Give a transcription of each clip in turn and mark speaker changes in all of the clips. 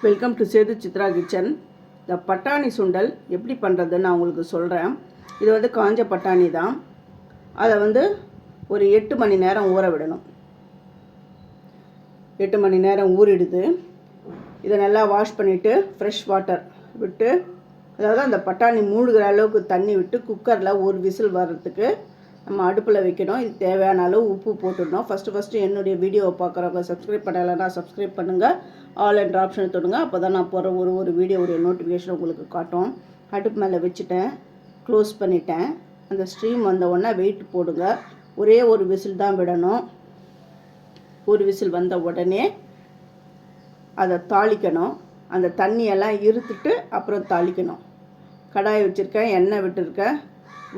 Speaker 1: Welcome to Sethu Chitra kitchen. இந்த பட்டாணி சுண்டல் எப்படி பண்ணுறதுன்னு நான் உங்களுக்கு சொல்கிறேன். இது வந்து காஞ்ச பட்டாணி தான். அதை வந்து ஒரு 8 மணி நேரம் ஊற விடணும். 8 மணி நேரம் ஊறிடுது. இதை நல்லா வாஷ் பண்ணிவிட்டு ஃப்ரெஷ் வாட்டர் விட்டு, அதாவது அந்த பட்டாணி மூழ்கிற அளவுக்கு தண்ணி விட்டு குக்கரில் ஒரு விசில் வர்றதுக்கு நம்ம அடுப்பில் வைக்கணும். இது தேவையான அளவு உப்பு போட்டுடணும். ஃபஸ்ட்டு என்னுடைய வீடியோவை பார்க்குறவங்க சப்ஸ்கிரைப் பண்ணலைன்னா சப்ஸ்கிரைப் பண்ணுங்கள். ஆல் என்ற ஆப்ஷனை தொடுங்க. அப்போ தான் நான் போகிற ஒரு வீடியோவுடைய நோட்டிஃபிகேஷன் உங்களுக்கு காட்டும். அடுப்பு மேலே வச்சுட்டேன், க்ளோஸ் பண்ணிட்டேன். அந்த ஸ்ட்ரீம் வந்த உடனே வெயிட் போடுங்க. ஒரே ஒரு விசில் தான் விடணும். ஒரு விசில் வந்த உடனே அதை தாளிக்கணும். அந்த தண்ணியெல்லாம் இருத்துட்டு அப்புறம் தாளிக்கணும். கடாயை வச்சுருக்கேன், எண்ணெய் விட்டுருக்கேன்,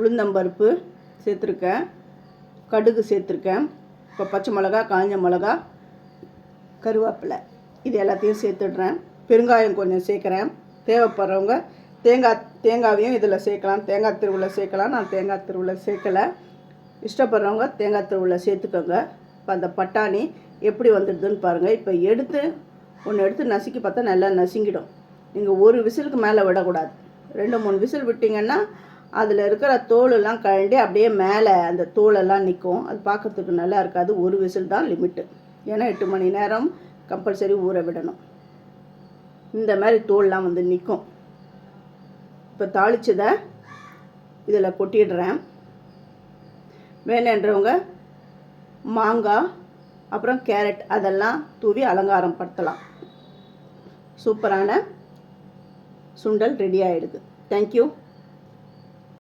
Speaker 1: உளுந்தம்பருப்பு சேர்த்துருக்கேன், கடுகு சேர்த்துருக்கேன், இப்போ பச்சை மிளகா, காஞ்ச மிளகா, கருவேப்பிலை இது எல்லாத்தையும் சேர்த்துடுறேன். பெருங்காயம் கொஞ்சம் சேர்க்குறேன். தேவைப்படுறவங்க தேங்காவையும் இதில் சேர்க்கலாம். தேங்காய் திருவில் சேர்க்கலாம். நான் தேங்காய் திருவில் சேர்க்கலை. இஷ்டப்படுறவங்க தேங்காய் திருவில் சேர்த்துக்கோங்க. இப்போ அந்த பட்டாணி எப்படி வந்துடுதுன்னு பாருங்கள். இப்போ எடுத்து நசுக்கி பார்த்தா நல்லா நசுங்கிடும். நீங்கள் ஒரு விசிலுக்கு மேலே விடக்கூடாது. 2-3 விசில் விட்டிங்கன்னா அதில் இருக்கிற தோலெல்லாம் கழண்டி அப்படியே மேலே அந்த தோலெல்லாம் நிற்கும். அது பார்க்குறதுக்கு நல்லா இருக்காது. ஒரு விசில் தான் லிமிட்டு. ஏன்னா 8 மணி நேரம் கம்பல்சரி ஊற விடணும். இந்த மாதிரி தோல்லாம் வந்து நிற்கும். இப்போ தாளிச்சதை இதில் கொட்டிடுறேன். வேணுன்றவங்க மாங்காய் அப்புறம் கேரட் அதெல்லாம் தூவி அலங்காரம் படுத்தலாம். சூப்பரான சுண்டல் ரெடி ஆகிடுது. தேங்க்யூ.